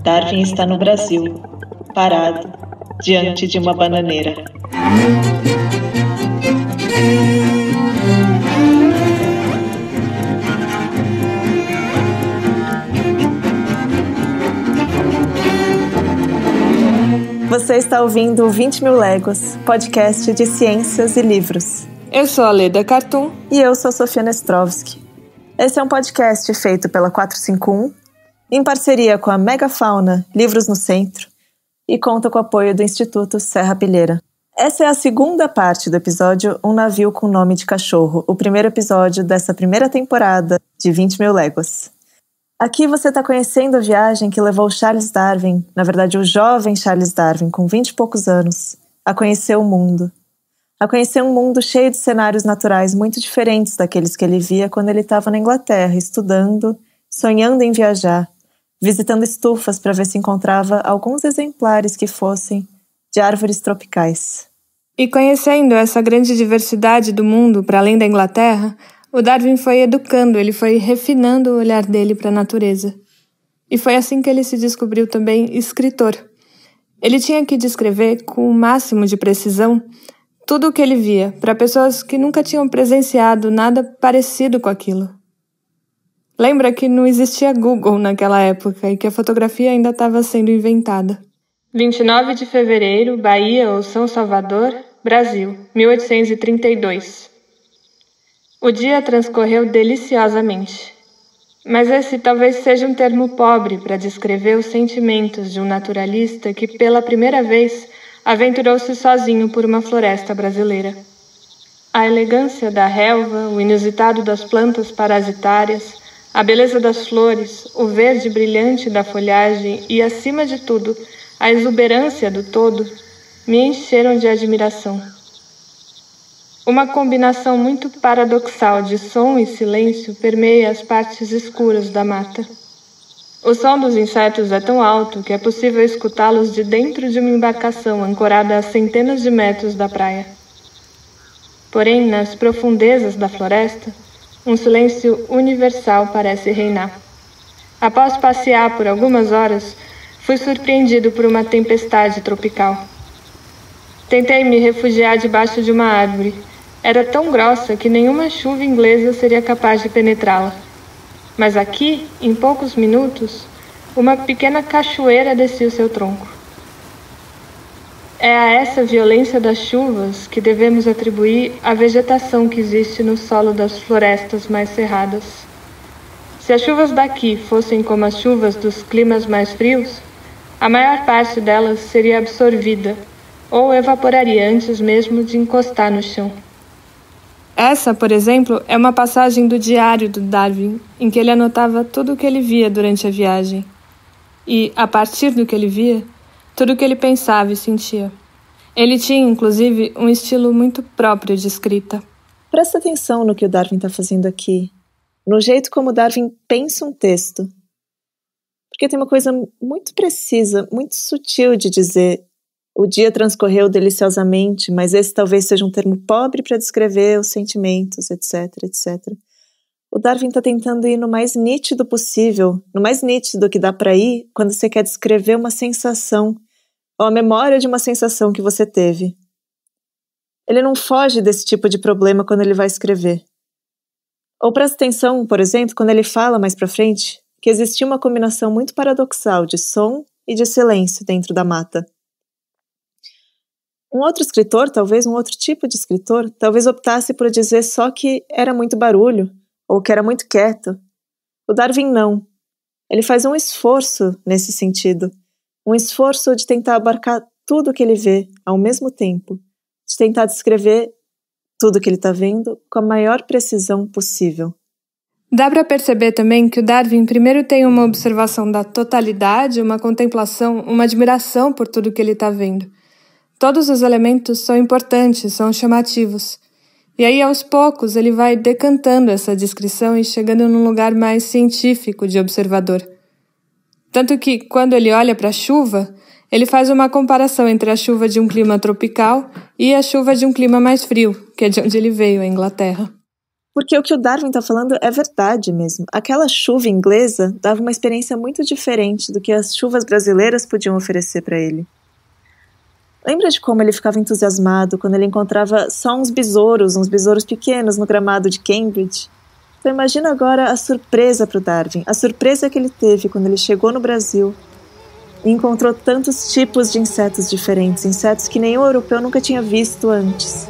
Darwin está no Brasil, parado, diante de uma bananeira. Você está ouvindo 20 Mil Léguas, podcast de ciências e livros. Eu sou a Leda Cartoon. E eu sou a Sofia Nestrovski. Esse é um podcast feito pela 451, em parceria com a Megafauna Livros no Centro, e conta com o apoio do Instituto Serra Pilheira. Essa é a segunda parte do episódio Um Navio com Nome de Cachorro, o primeiro episódio dessa primeira temporada de 20 Mil Léguas. Aqui você está conhecendo a viagem que levou Charles Darwin, na verdade o jovem Charles Darwin, com 20 e poucos anos, a conhecer o mundo. A conhecer um mundo cheio de cenários naturais muito diferentes daqueles que ele via quando ele estava na Inglaterra, estudando, sonhando em viajar, visitando estufas para ver se encontrava alguns exemplares que fossem de árvores tropicais. E conhecendo essa grande diversidade do mundo para além da Inglaterra, o Darwin foi educando, ele foi refinando o olhar dele para a natureza. E foi assim que ele se descobriu também escritor. Ele tinha que descrever com o máximo de precisão tudo o que ele via, para pessoas que nunca tinham presenciado nada parecido com aquilo. Lembra que não existia Google naquela época e que a fotografia ainda estava sendo inventada. 29 de fevereiro, Bahia ou São Salvador, Brasil, 1832. O dia transcorreu deliciosamente. Mas esse talvez seja um termo pobre para descrever os sentimentos de um naturalista que, pela primeira vez, aventurou-se sozinho por uma floresta brasileira. A elegância da relva, o inusitado das plantas parasitárias, a beleza das flores, o verde brilhante da folhagem e, acima de tudo, a exuberância do todo, me encheram de admiração. Uma combinação muito paradoxal de som e silêncio permeia as partes escuras da mata. O som dos insetos é tão alto que é possível escutá-los de dentro de uma embarcação ancorada a centenas de metros da praia. Porém, nas profundezas da floresta, um silêncio universal parece reinar. Após passear por algumas horas, fui surpreendido por uma tempestade tropical. Tentei me refugiar debaixo de uma árvore. Era tão grossa que nenhuma chuva inglesa seria capaz de penetrá-la. Mas aqui, em poucos minutos, uma pequena cachoeira descia o seu tronco. É a essa violência das chuvas que devemos atribuir a vegetação que existe no solo das florestas mais cerradas. Se as chuvas daqui fossem como as chuvas dos climas mais frios, a maior parte delas seria absorvida ou evaporaria antes mesmo de encostar no chão. Essa, por exemplo, é uma passagem do diário do Darwin, em que ele anotava tudo o que ele via durante a viagem. E, a partir do que ele via, tudo o que ele pensava e sentia. Ele tinha, inclusive, um estilo muito próprio de escrita. Presta atenção no que o Darwin está fazendo aqui, no jeito como o Darwin pensa um texto. Porque tem uma coisa muito precisa, muito sutil de dizer: o dia transcorreu deliciosamente, mas esse talvez seja um termo pobre para descrever os sentimentos, etc, etc. O Darwin está tentando ir no mais nítido possível, no mais nítido que dá para ir quando você quer descrever uma sensação, ou a memória de uma sensação que você teve. Ele não foge desse tipo de problema quando ele vai escrever. Ou presta atenção, por exemplo, quando ele fala mais para frente, que existia uma combinação muito paradoxal de som e de silêncio dentro da mata. Um outro escritor, talvez um outro tipo de escritor, talvez optasse por dizer só que era muito barulho, ou que era muito quieto. O Darwin não. Ele faz um esforço nesse sentido. Um esforço de tentar abarcar tudo o que ele vê ao mesmo tempo. De tentar descrever tudo o que ele está vendo com a maior precisão possível. Dá para perceber também que o Darwin primeiro tem uma observação da totalidade, uma contemplação, uma admiração por tudo que ele está vendo. Todos os elementos são importantes, são chamativos. E aí, aos poucos, ele vai decantando essa descrição e chegando num lugar mais científico de observador. Tanto que, quando ele olha para a chuva, ele faz uma comparação entre a chuva de um clima tropical e a chuva de um clima mais frio, que é de onde ele veio, a Inglaterra. Porque o que o Darwin está falando é verdade mesmo. Aquela chuva inglesa dava uma experiência muito diferente do que as chuvas brasileiras podiam oferecer para ele. Lembra de como ele ficava entusiasmado quando ele encontrava só uns besouros pequenos no gramado de Cambridge? Então imagina agora a surpresa para o Darwin, a surpresa que ele teve quando ele chegou no Brasil e encontrou tantos tipos de insetos diferentes, insetos que nenhum europeu nunca tinha visto antes.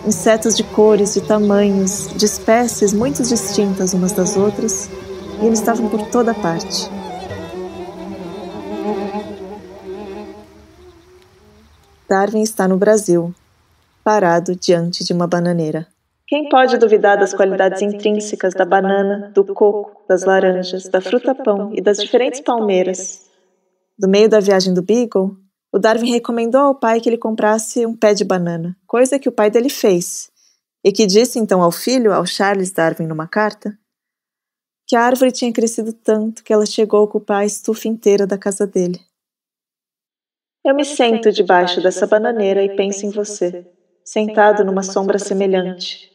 Insetos de cores, de tamanhos, de espécies muito distintas umas das outras, e eles estavam por toda parte. Darwin está no Brasil, parado diante de uma bananeira. Quem pode duvidar das qualidades intrínsecas da banana, do coco, das laranjas, da fruta-pão e das diferentes palmeiras? No meio da viagem do Beagle, o Darwin recomendou ao pai que ele comprasse um pé de banana, coisa que o pai dele fez, e que disse então ao filho, ao Charles Darwin, numa carta, que a árvore tinha crescido tanto que ela chegou a ocupar a estufa inteira da casa dele. Eu me sento debaixo dessa bananeira e penso em você, sentado numa sombra semelhante.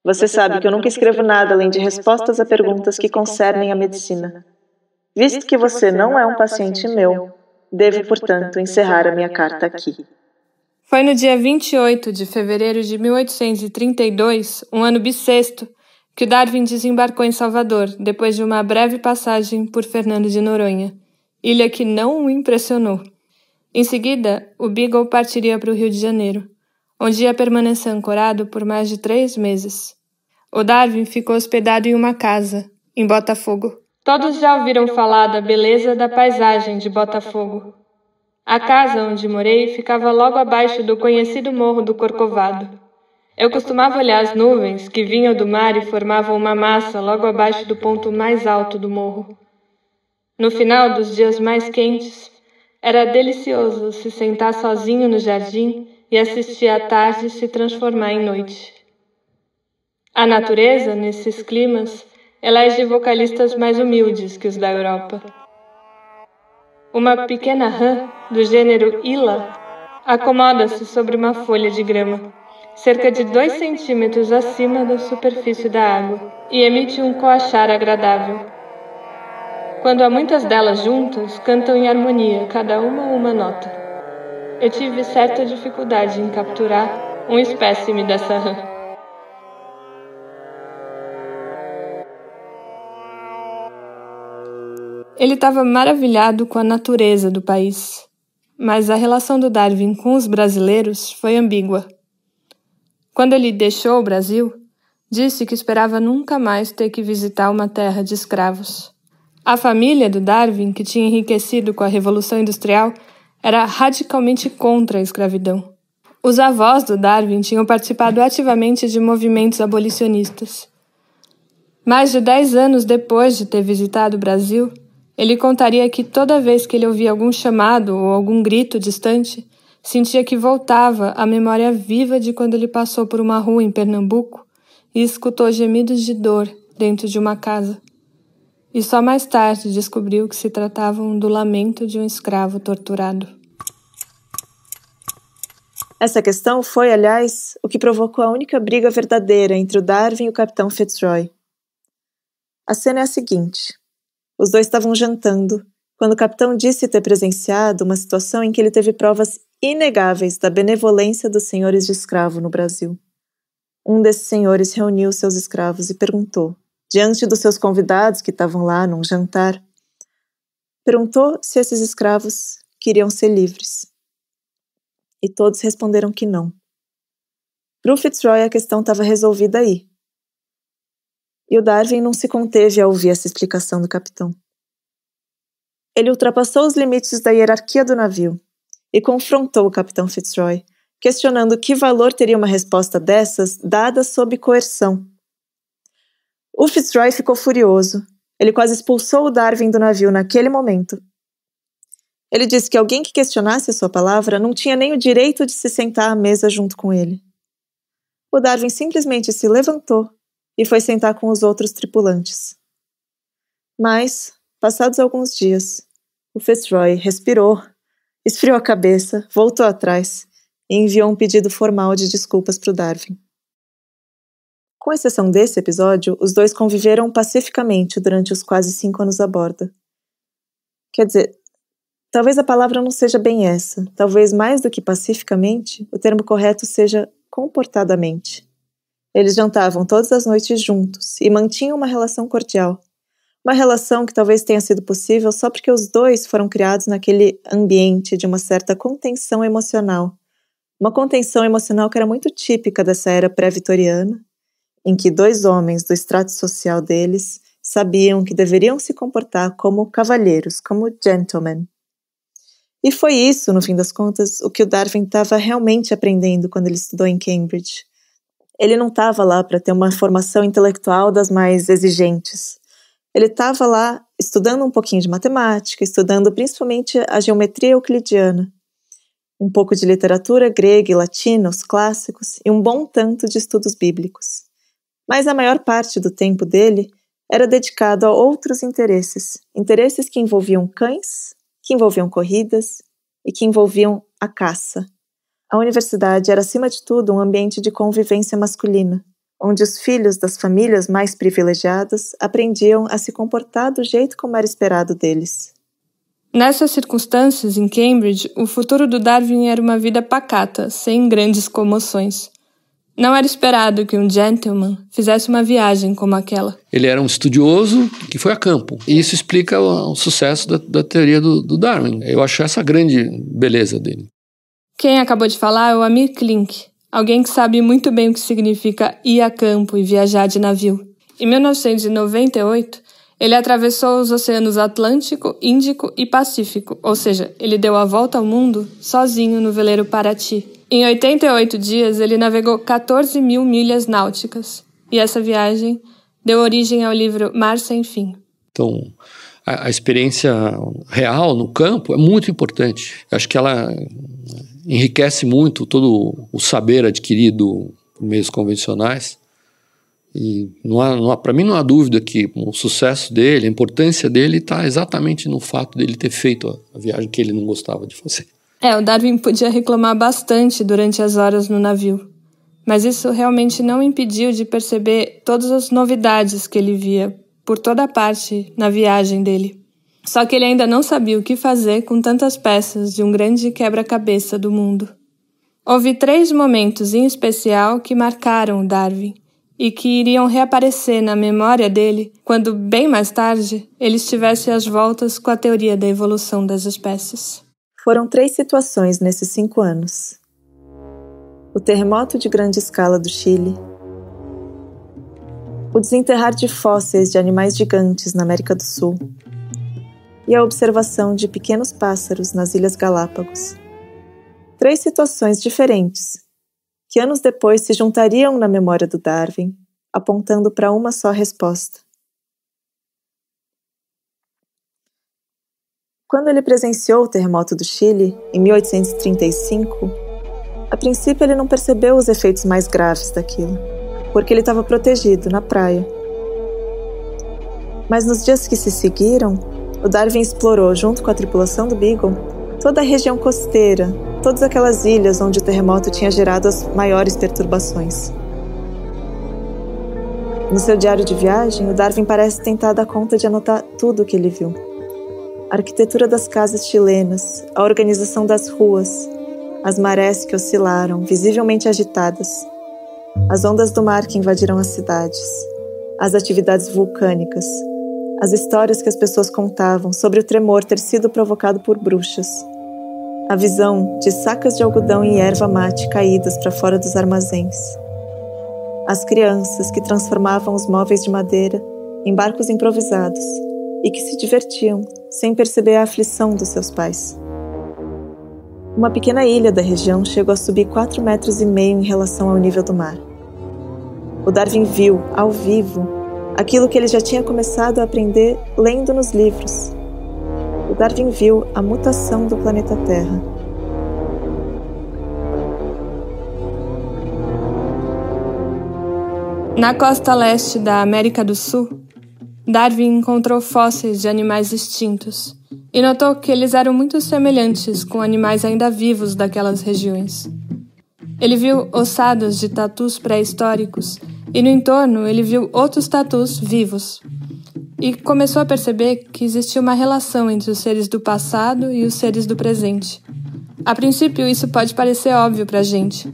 Você sabe que eu nunca escrevo nada além de respostas a perguntas que concernem a medicina. Visto que você não é um paciente meu, devo, portanto, encerrar a minha carta aqui. Foi no dia 28 de fevereiro de 1832, um ano bissexto, que o Darwin desembarcou em Salvador, depois de uma breve passagem por Fernando de Noronha, ilha que não o impressionou. Em seguida, o Beagle partiria para o Rio de Janeiro, onde ia permanecer ancorado por mais de 3 meses. O Darwin ficou hospedado em uma casa, em Botafogo. Todos já ouviram falar da beleza da paisagem de Botafogo. A casa onde morei ficava logo abaixo do conhecido Morro do Corcovado. Eu costumava olhar as nuvens que vinham do mar e formavam uma massa logo abaixo do ponto mais alto do morro. No final dos dias mais quentes, era delicioso se sentar sozinho no jardim e assistir a tarde se transformar em noite. A natureza, nesses climas, elege vocalistas mais humildes que os da Europa. Uma pequena rã, do gênero Ila, acomoda-se sobre uma folha de grama, cerca de 2 centímetros acima da superfície da água, e emite um coachar agradável. Quando há muitas delas juntas, cantam em harmonia, cada uma nota. Eu tive certa dificuldade em capturar um espécime dessa rã. Ele estava maravilhado com a natureza do país, mas a relação do Darwin com os brasileiros foi ambígua. Quando ele deixou o Brasil, disse que esperava nunca mais ter que visitar uma terra de escravos. A família do Darwin, que tinha enriquecido com a Revolução Industrial, era radicalmente contra a escravidão. Os avós do Darwin tinham participado ativamente de movimentos abolicionistas. Mais de 10 anos depois de ter visitado o Brasil, ele contaria que toda vez que ele ouvia algum chamado ou algum grito distante, sentia que voltava a memória viva de quando ele passou por uma rua em Pernambuco e escutou gemidos de dor dentro de uma casa. E só mais tarde descobriu que se tratavam do lamento de um escravo torturado. Essa questão foi, aliás, o que provocou a única briga verdadeira entre o Darwin e o capitão Fitzroy. A cena é a seguinte. Os dois estavam jantando, quando o capitão disse ter presenciado uma situação em que ele teve provas inegáveis da benevolência dos senhores de escravo no Brasil. Um desses senhores reuniu seus escravos e perguntou, diante dos seus convidados que estavam lá num jantar, perguntou se esses escravos queriam ser livres. E todos responderam que não. Para o Fitzroy, a questão estava resolvida aí. E o Darwin não se conteve a ouvir essa explicação do capitão. Ele ultrapassou os limites da hierarquia do navio e confrontou o capitão Fitzroy, questionando que valor teria uma resposta dessas dada sob coerção. O Fitzroy ficou furioso. Ele quase expulsou o Darwin do navio naquele momento. Ele disse que alguém que questionasse a sua palavra não tinha nem o direito de se sentar à mesa junto com ele. O Darwin simplesmente se levantou e foi sentar com os outros tripulantes. Mas, passados alguns dias, o Fitzroy respirou, esfriou a cabeça, voltou atrás e enviou um pedido formal de desculpas para o Darwin. Com exceção desse episódio, os dois conviveram pacificamente durante os quase 5 anos a bordo. Quer dizer, talvez a palavra não seja bem essa. Talvez mais do que pacificamente, o termo correto seja comportadamente. Eles jantavam todas as noites juntos e mantinham uma relação cordial. Uma relação que talvez tenha sido possível só porque os dois foram criados naquele ambiente de uma certa contenção emocional. Uma contenção emocional que era muito típica dessa era pré-vitoriana, em que 2 homens do extrato social deles sabiam que deveriam se comportar como cavalheiros, como gentlemen. E foi isso, no fim das contas, o que o Darwin estava realmente aprendendo quando ele estudou em Cambridge. Ele não estava lá para ter uma formação intelectual das mais exigentes. Ele estava lá estudando um pouquinho de matemática, estudando principalmente a geometria euclidiana, um pouco de literatura grega e latina, os clássicos, e um bom tanto de estudos bíblicos. Mas a maior parte do tempo dele era dedicado a outros interesses que envolviam cães, que envolviam corridas e que envolviam a caça. A universidade era, acima de tudo, um ambiente de convivência masculina, onde os filhos das famílias mais privilegiadas aprendiam a se comportar do jeito como era esperado deles. Nessas circunstâncias, em Cambridge, o futuro do Darwin era uma vida pacata, sem grandes comoções. Não era esperado que um gentleman fizesse uma viagem como aquela. Ele era um estudioso que foi a campo. E isso explica o sucesso da teoria do Darwin. Eu acho essa a grande beleza dele. Quem acabou de falar é o Amir Klink, alguém que sabe muito bem o que significa ir a campo e viajar de navio. Em 1998, ele atravessou os oceanos Atlântico, Índico e Pacífico, ou seja, ele deu a volta ao mundo sozinho no veleiro Paraty. Em 88 dias, ele navegou 14 mil milhas náuticas, e essa viagem deu origem ao livro Mar Sem Fim. Então, a experiência real no campo é muito importante. Acho que ela enriquece muito todo o saber adquirido por meios convencionais. E para mim não há dúvida que o sucesso dele, a importância dele está exatamente no fato dele ter feito a viagem que ele não gostava de fazer. O Darwin podia reclamar bastante durante as horas no navio, mas isso realmente não impediu de perceber todas as novidades que ele via por toda parte na viagem dele. Só que ele ainda não sabia o que fazer com tantas peças de um grande quebra-cabeça do mundo. Houve 3 momentos em especial que marcaram o Darwin e que iriam reaparecer na memória dele quando, bem mais tarde, ele estivesse às voltas com a teoria da evolução das espécies. Foram 3 situações nesses 5 anos. O terremoto de grande escala do Chile, o desenterrar de fósseis de animais gigantes na América do Sul e a observação de pequenos pássaros nas Ilhas Galápagos. 3 situações diferentes, que anos depois se juntariam na memória do Darwin, apontando para uma só resposta. Quando ele presenciou o terremoto do Chile, em 1835, a princípio ele não percebeu os efeitos mais graves daquilo, porque ele estava protegido na praia. Mas nos dias que se seguiram, o Darwin explorou, junto com a tripulação do Beagle, toda a região costeira, todas aquelas ilhas onde o terremoto tinha gerado as maiores perturbações. No seu diário de viagem, o Darwin parece tentar dar conta de anotar tudo o que ele viu. A arquitetura das casas chilenas, a organização das ruas, as marés que oscilaram, visivelmente agitadas, as ondas do mar que invadiram as cidades, as atividades vulcânicas, as histórias que as pessoas contavam sobre o tremor ter sido provocado por bruxas, a visão de sacas de algodão e erva mate caídas para fora dos armazéns, as crianças que transformavam os móveis de madeira em barcos improvisados e que se divertiam sem perceber a aflição dos seus pais. Uma pequena ilha da região chegou a subir 4,5 metros em relação ao nível do mar. O Darwin viu, ao vivo, aquilo que ele já tinha começado a aprender lendo nos livros. O Darwin viu a mutação do planeta Terra. Na costa leste da América do Sul, Darwin encontrou fósseis de animais extintos e notou que eles eram muito semelhantes com animais ainda vivos daquelas regiões. Ele viu ossadas de tatus pré-históricos E no entorno ele viu outros tatus vivos. E começou a perceber que existia uma relação entre os seres do passado e os seres do presente. A princípio isso pode parecer óbvio pra gente,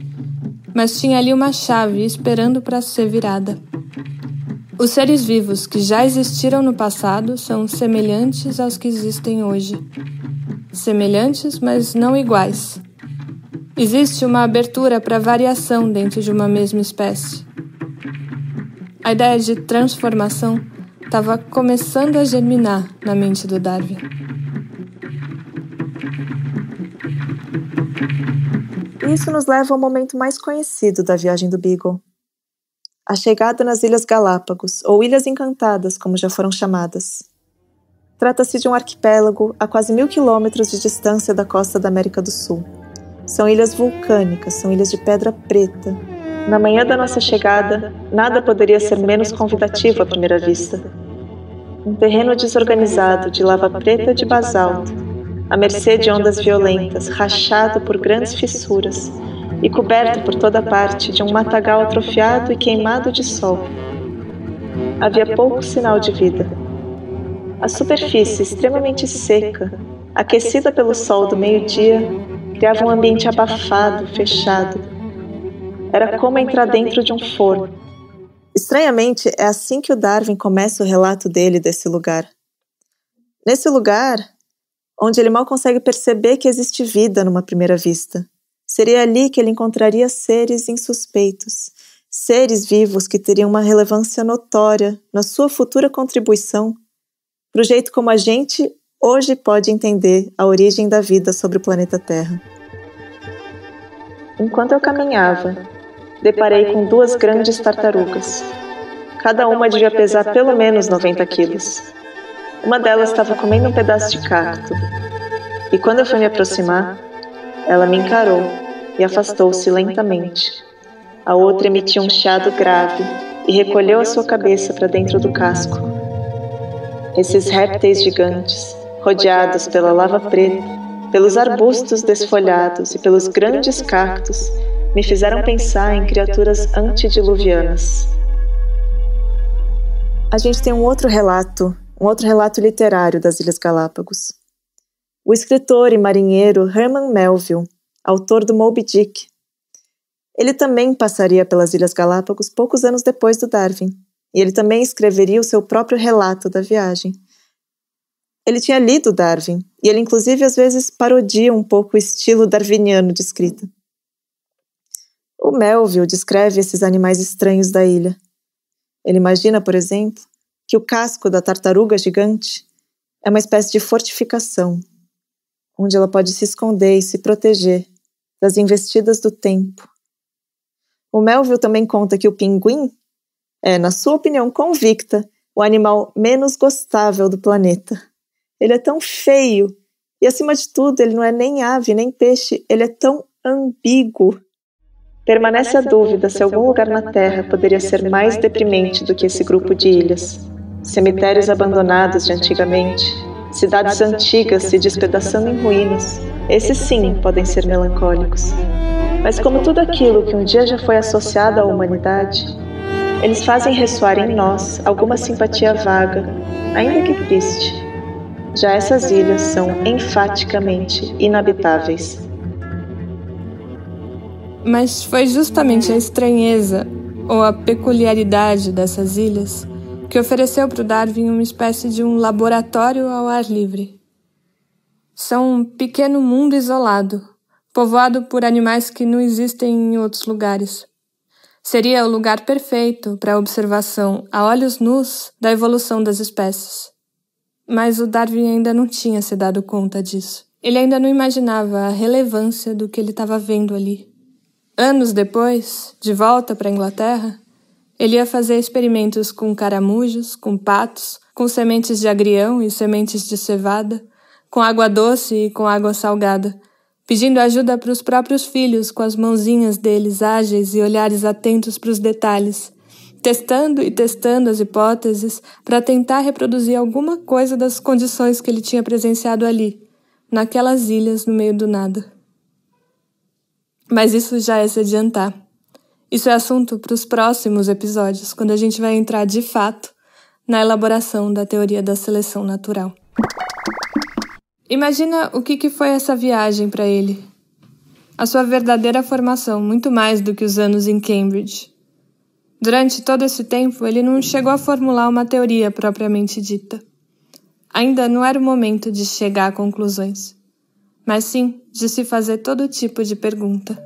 mas tinha ali uma chave esperando para ser virada. Os seres vivos que já existiram no passado são semelhantes aos que existem hoje. Semelhantes, mas não iguais. Existe uma abertura para variação dentro de uma mesma espécie. A ideia de transformação estava começando a germinar na mente do Darwin. Isso nos leva ao momento mais conhecido da viagem do Beagle. A chegada nas Ilhas Galápagos, ou Ilhas Encantadas, como já foram chamadas. Trata-se de um arquipélago a quase 1.000 quilômetros de distância da costa da América do Sul. São ilhas vulcânicas, são ilhas de pedra preta. Na manhã da nossa chegada, nada poderia ser menos convidativo à primeira vista. Um terreno desorganizado de lava preta de basalto, à mercê de ondas violentas, rachado por grandes fissuras e coberto por toda parte de um matagal atrofiado e queimado de sol. Havia pouco sinal de vida. A superfície extremamente seca, aquecida pelo sol do meio-dia, criava um ambiente abafado, fechado. Era como entrar dentro de um forno. Estranhamente, é assim que o Darwin começa o relato dele desse lugar. Nesse lugar, onde ele mal consegue perceber que existe vida numa primeira vista, seria ali que ele encontraria seres insuspeitos, seres vivos que teriam uma relevância notória na sua futura contribuição para o jeito como a gente hoje pode entender a origem da vida sobre o planeta Terra. Enquanto eu caminhava, deparei com 2 grandes tartarugas. Cada uma devia pesar pelo menos 90 quilos. Uma delas estava comendo um pedaço de cacto. E quando eu fui me aproximar, ela me encarou e afastou-se lentamente. A outra emitiu um chiado grave e recolheu a sua cabeça para dentro do casco. Esses répteis gigantes, rodeados pela lava preta, pelos arbustos desfolhados e pelos grandes cactos, me fizeram pensar em criaturas antediluvianas. A gente tem um outro relato literário das Ilhas Galápagos. O escritor e marinheiro Herman Melville, autor do Moby Dick. Ele também passaria pelas Ilhas Galápagos poucos anos depois do Darwin, e ele também escreveria o seu próprio relato da viagem. Ele tinha lido Darwin, e ele inclusive às vezes parodia um pouco o estilo darwiniano de escrita. O Melville descreve esses animais estranhos da ilha. Ele imagina, por exemplo, que o casco da tartaruga gigante é uma espécie de fortificação, onde ela pode se esconder e se proteger das investidas do tempo. O Melville também conta que o pinguim é, na sua opinião convicta, o animal menos gostável do planeta. Ele é tão feio e, acima de tudo, ele não é nem ave, nem peixe, ele é tão ambíguo. Permanece a dúvida se algum lugar na Terra poderia ser mais deprimente do que esse grupo de ilhas. Cemitérios abandonados de antigamente, cidades antigas se despedaçando em ruínas. Esses sim podem ser melancólicos. Mas como tudo aquilo que um dia já foi associado à humanidade, eles fazem ressoar em nós alguma simpatia vaga, ainda que triste. Já essas ilhas são enfaticamente inabitáveis. Mas foi justamente a estranheza ou a peculiaridade dessas ilhas que ofereceu para o Darwin uma espécie de um laboratório ao ar livre. São um pequeno mundo isolado, povoado por animais que não existem em outros lugares. Seria o lugar perfeito para a observação a olhos nus da evolução das espécies. Mas o Darwin ainda não tinha se dado conta disso. Ele ainda não imaginava a relevância do que ele estava vendo ali. Anos depois, de volta para a Inglaterra, ele ia fazer experimentos com caramujos, com patos, com sementes de agrião e sementes de cevada, com água doce e com água salgada, pedindo ajuda para os próprios filhos com as mãozinhas deles ágeis e olhares atentos para os detalhes, testando e testando as hipóteses para tentar reproduzir alguma coisa das condições que ele tinha presenciado ali, naquelas ilhas no meio do nada. Mas isso já é se adiantar. Isso é assunto para os próximos episódios, quando a gente vai entrar de fato na elaboração da teoria da seleção natural. Imagina o que foi essa viagem para ele. A sua verdadeira formação, muito mais do que os anos em Cambridge. Durante todo esse tempo, ele não chegou a formular uma teoria propriamente dita. Ainda não era o momento de chegar a conclusões, mas sim de se fazer todo tipo de pergunta.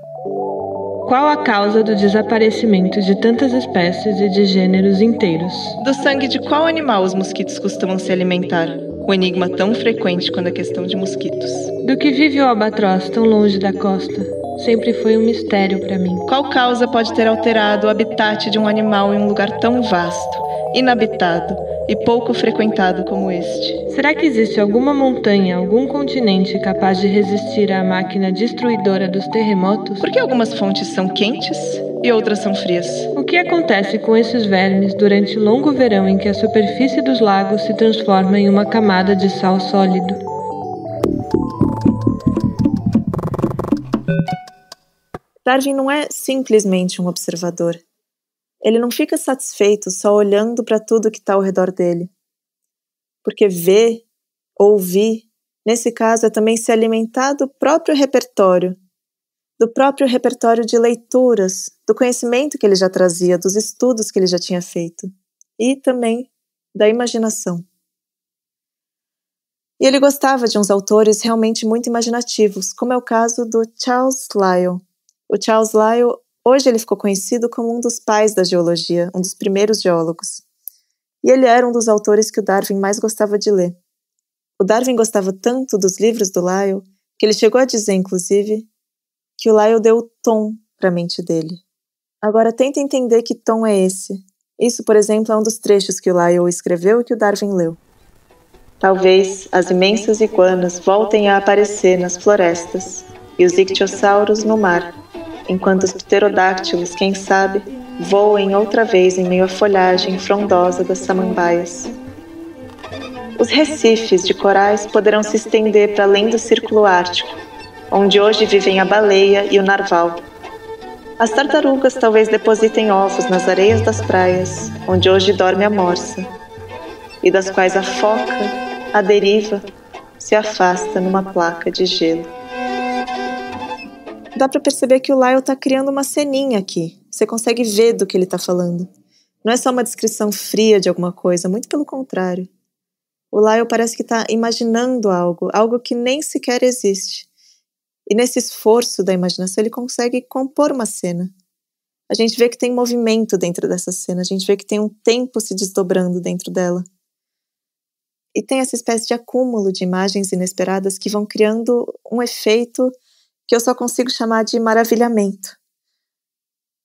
Qual a causa do desaparecimento de tantas espécies e de gêneros inteiros? Do sangue de qual animal os mosquitos costumam se alimentar? O enigma tão frequente quando é questão de mosquitos. Do que vive o albatroz tão longe da costa? Sempre foi um mistério para mim. Qual causa pode ter alterado o habitat de um animal em um lugar tão vasto, inabitado e pouco frequentado como este? Será que existe alguma montanha, algum continente capaz de resistir à máquina destruidora dos terremotos? Por que algumas fontes são quentes e outras são frias? O que acontece com esses vermes durante o longo verão em que a superfície dos lagos se transforma em uma camada de sal sólido? Darwin não é simplesmente um observador. Ele não fica satisfeito só olhando para tudo que está ao redor dele. Porque ver, ouvir, nesse caso é também se alimentar do próprio repertório de leituras, do conhecimento que ele já trazia, dos estudos que ele já tinha feito, e também da imaginação. E ele gostava de uns autores realmente muito imaginativos, como é o caso do Charles Lyell. O Charles Lyell, hoje ele ficou conhecido como um dos pais da geologia, um dos primeiros geólogos. E ele era um dos autores que o Darwin mais gostava de ler. O Darwin gostava tanto dos livros do Lyell, que ele chegou a dizer, inclusive, que o Lyell deu o tom para a mente dele. Agora tenta entender que tom é esse. Isso, por exemplo, é um dos trechos que o Lyell escreveu e que o Darwin leu. Talvez as imensas iguanas voltem a aparecer nas florestas e os ictiossauros no mar, enquanto os pterodáctilos, quem sabe, voem outra vez em meio à folhagem frondosa das samambaias. Os recifes de corais poderão se estender para além do Círculo Ártico, onde hoje vivem a baleia e o narval. As tartarugas talvez depositem ovos nas areias das praias, onde hoje dorme a morsa, e das quais a foca, a deriva, se afasta numa placa de gelo. Dá para perceber que o Lyell está criando uma ceninha aqui. Você consegue ver do que ele está falando. Não é só uma descrição fria de alguma coisa, muito pelo contrário. O Lyell parece que está imaginando algo que nem sequer existe. E nesse esforço da imaginação ele consegue compor uma cena. A gente vê que tem movimento dentro dessa cena, a gente vê que tem um tempo se desdobrando dentro dela. E tem essa espécie de acúmulo de imagens inesperadas que vão criando um efeito que eu só consigo chamar de maravilhamento.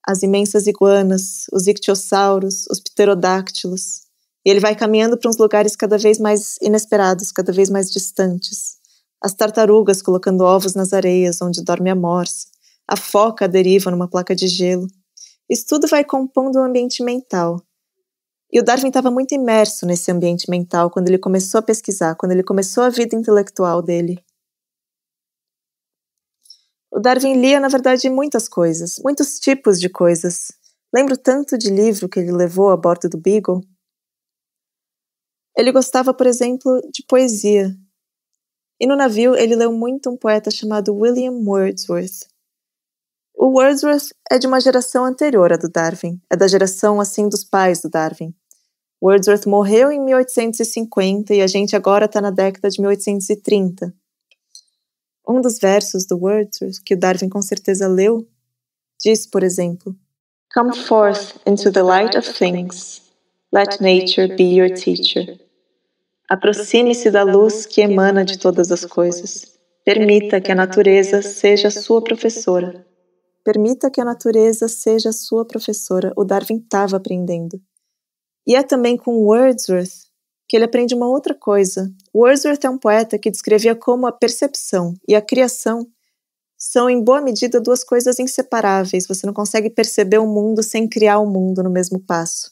As imensas iguanas, os ictiossauros, os pterodáctilos. E ele vai caminhando para uns lugares cada vez mais inesperados, cada vez mais distantes. As tartarugas colocando ovos nas areias, onde dorme a morsa. A foca à deriva numa placa de gelo. Isso tudo vai compondo um ambiente mental. E o Darwin estava muito imerso nesse ambiente mental quando ele começou a pesquisar, quando ele começou a vida intelectual dele. O Darwin lia, na verdade, muitas coisas, muitos tipos de coisas. Lembro tanto de livro que ele levou a bordo do Beagle. Ele gostava, por exemplo, de poesia. E no navio ele leu muito um poeta chamado William Wordsworth. O Wordsworth é de uma geração anterior à do Darwin, é da geração, assim, dos pais do Darwin. Wordsworth morreu em 1850 e a gente agora está na década de 1830. Um dos versos do Wordsworth, que o Darwin com certeza leu, diz, por exemplo: "Come forth into the light of things, let nature be your teacher." Aproxime-se da luz que emana de todas as coisas. Permita que a natureza seja sua professora. Permita que a natureza seja sua professora. O Darwin estava aprendendo. E é também com Wordsworth que ele aprende uma outra coisa. Wordsworth é um poeta que descrevia como a percepção e a criação são, em boa medida, duas coisas inseparáveis. Você não consegue perceber o mundo sem criar o mundo no mesmo passo.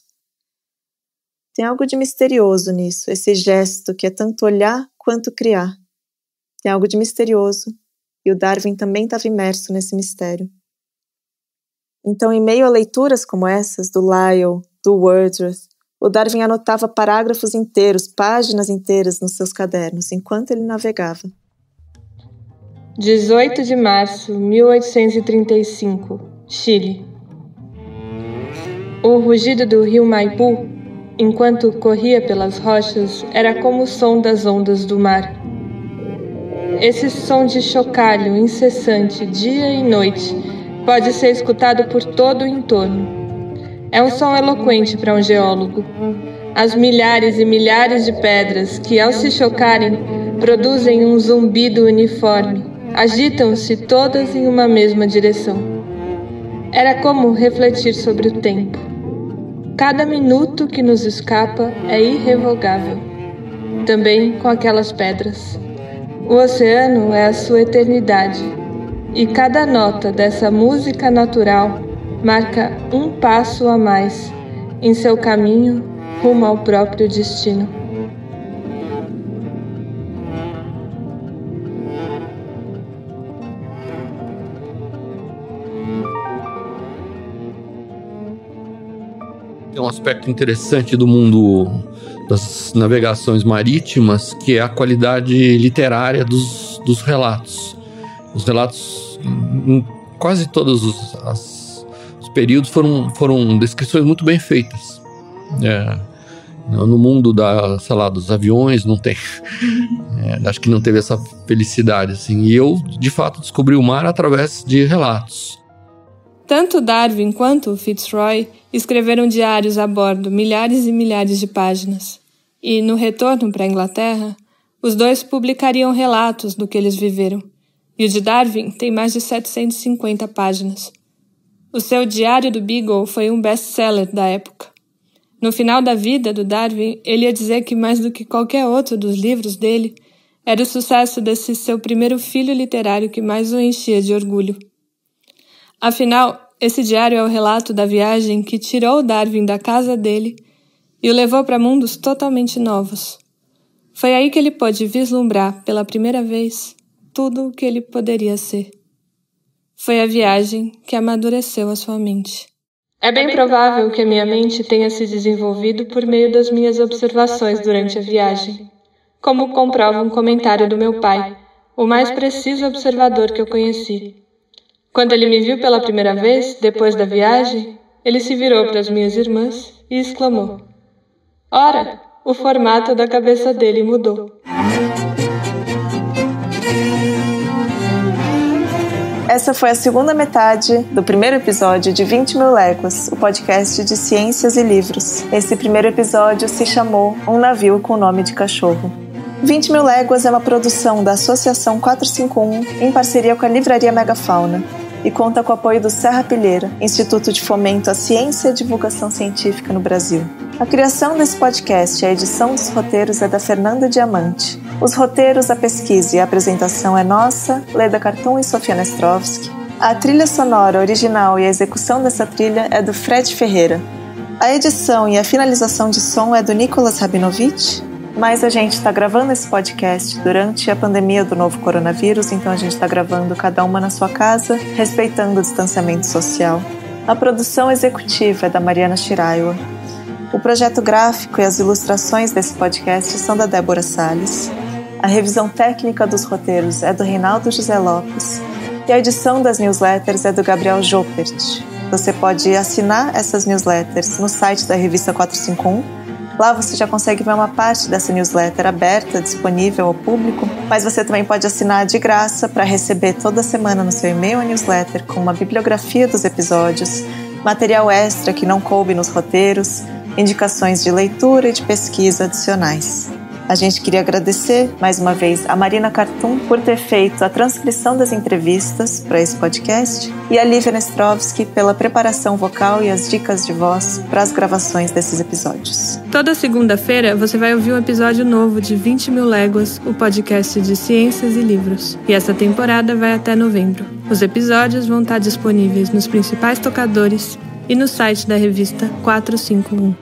Tem algo de misterioso nisso, esse gesto que é tanto olhar quanto criar. Tem algo de misterioso, e o Darwin também estava imerso nesse mistério. Então, em meio a leituras como essas, do Lyell, do Wordsworth, o Darwin anotava parágrafos inteiros, páginas inteiras nos seus cadernos, enquanto ele navegava. 18 de março, 1835, Chile. O rugido do rio Maipu, enquanto corria pelas rochas, era como o som das ondas do mar. Esse som de chocalho incessante, dia e noite, pode ser escutado por todo o entorno. É um som eloquente para um geólogo. As milhares e milhares de pedras que, ao se chocarem, produzem um zumbido uniforme, agitam-se todas em uma mesma direção. Era como refletir sobre o tempo. Cada minuto que nos escapa é irrevogável. Também com aquelas pedras. O oceano é a sua eternidade, e cada nota dessa música natural marca um passo a mais em seu caminho rumo ao próprio destino. Tem um aspecto interessante do mundo das navegações marítimas, que é a qualidade literária dos relatos. Os relatos, em quase todos os períodos, foram descrições muito bem feitas. No mundo dos aviões, não tem. Acho que não teve essa felicidade. Assim. E eu, de fato, descobri o mar através de relatos. Tanto Darwin quanto Fitzroy escreveram diários a bordo, milhares e milhares de páginas. E, no retorno para a Inglaterra, os dois publicariam relatos do que eles viveram. E o de Darwin tem mais de 750 páginas. O seu Diário do Beagle foi um best-seller da época. No final da vida do Darwin, ele ia dizer que mais do que qualquer outro dos livros dele, era o sucesso desse seu primeiro filho literário que mais o enchia de orgulho. Afinal, esse diário é o relato da viagem que tirou Darwin da casa dele e o levou para mundos totalmente novos. Foi aí que ele pôde vislumbrar, pela primeira vez, tudo o que ele poderia ser. Foi a viagem que amadureceu a sua mente. É bem provável que a minha mente tenha se desenvolvido por meio das minhas observações durante a viagem, como comprova um comentário do meu pai, o mais preciso observador que eu conheci. Quando ele me viu pela primeira vez, depois da viagem, ele se virou para as minhas irmãs e exclamou: "Ora, o formato da cabeça dele mudou." Essa foi a segunda metade do primeiro episódio de 20 Mil Léguas, o podcast de ciências e livros. Esse primeiro episódio se chamou Um Navio com Nome de Cachorro. 20 Mil Léguas é uma produção da Associação 451 em parceria com a Livraria Megafauna e conta com o apoio do Serra Pilheira, Instituto de Fomento à Ciência e Divulgação Científica no Brasil. A criação desse podcast e a edição dos roteiros é da Fernanda Diamante. Os roteiros, a pesquisa e a apresentação é nossa, Leda Carton e Sofia Nestrovski. A trilha sonora original e a execução dessa trilha é do Fred Ferreira. A edição e a finalização de som é do Nicolas Rabinovich. Mas a gente está gravando esse podcast durante a pandemia do novo coronavírus, então a gente está gravando cada uma na sua casa, respeitando o distanciamento social. A produção executiva é da Mariana Shiraiwa. O projeto gráfico e as ilustrações desse podcast são da Débora Salles. A revisão técnica dos roteiros é do Reinaldo José Lopes e a edição das newsletters é do Gabriel Joppert. Você pode assinar essas newsletters no site da revista 451. Lá você já consegue ver uma parte dessa newsletter aberta, disponível ao público, mas você também pode assinar de graça para receber toda semana no seu e-mail a newsletter com uma bibliografia dos episódios, material extra que não coube nos roteiros, indicações de leitura e de pesquisa adicionais. A gente queria agradecer, mais uma vez, a Marina Cartum por ter feito a transcrição das entrevistas para esse podcast e a Lívia Nestrovski pela preparação vocal e as dicas de voz para as gravações desses episódios. Toda segunda-feira você vai ouvir um episódio novo de 20 Mil Léguas, o podcast de ciências e livros. E essa temporada vai até novembro. Os episódios vão estar disponíveis nos principais tocadores e no site da revista 451.